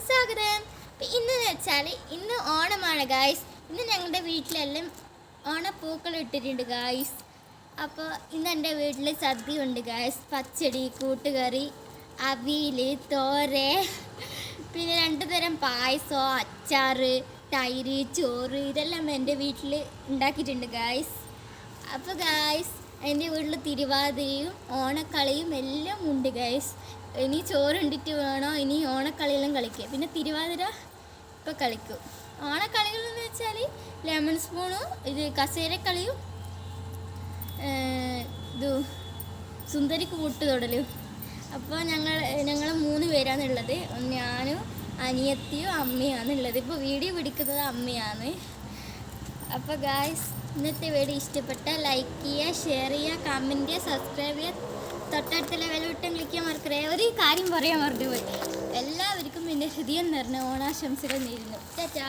സ്വാഗതം. ഇന്നെന്ന് വെച്ചാൽ ഇന്ന് ഓണമാണ് ഗായ്സ്. ഇന്ന് ഞങ്ങളുടെ വീട്ടിലെല്ലാം ഓണപ്പൂക്കൾ ഇട്ടിട്ടുണ്ട് ഗായ്സ്. അപ്പോൾ ഇന്ന് എൻ്റെ വീട്ടിൽ സദ്യ ഉണ്ട് ഗായ്സ്. പച്ചടി, കൂട്ടുകറി, അവിയൽ, തോര, പിന്നെ 2 തരം പായസം, അച്ചാറ്, തൈര്, ചോറ് ഇതെല്ലാം എൻ്റെ വീട്ടിൽ ഉണ്ടാക്കിയിട്ടുണ്ട് ഗായ്സ്. അപ്പോൾ ഗായ്സ് എൻ്റെ വീട്ടിൽ തിരുവാതിരയും ഓണക്കളിയും എല്ലാം ഉണ്ട് ഗായ്സ്. ഇനി ചോറുണ്ടിട്ട് വേണോ ഇനി ഓണക്കളിയെല്ലാം കളിക്കുക. പിന്നെ തിരുവാതിര ഇപ്പോൾ കളിക്കും. ഓണക്കളികളെന്ന് വെച്ചാൽ ലെമൺ സ്പൂണും ഇത് കസേരക്കളിയും ഇത് സുന്ദരിക്ക് കൂട്ട് തൊടലും. അപ്പോൾ ഞങ്ങൾ 3 പേരാണുള്ളത്. ഞാനും അനിയത്തിയും അമ്മയാണുള്ളത്. ഇപ്പോൾ വീഡിയോ പിടിക്കുന്നത് അമ്മയാണ്. അപ്പോൾ ഗായ്സ് ഇന്നത്തെ വീഡിയോ ഇഷ്ടപ്പെട്ടാൽ ലൈക്ക് ചെയ്യുക, ഷെയർ ചെയ്യുക, കമൻറ്റ് ചെയ്യുക, സബ്സ്ക്രൈബ് ചെയ്യുക, തൊട്ടടുത്തുള്ള ബെൽബട്ടൺ ക്ലിക്ക് ചെയ്യാൻ മറക്കരുത്. ഒരു കാര്യം പറയാൻ മറന്നുപോയി. എല്ലാവർക്കും എൻ്റെ ഹൃദയം നിറഞ്ഞ ഓണാശംസകൾ നേരുന്നു. ടാറ്റാ.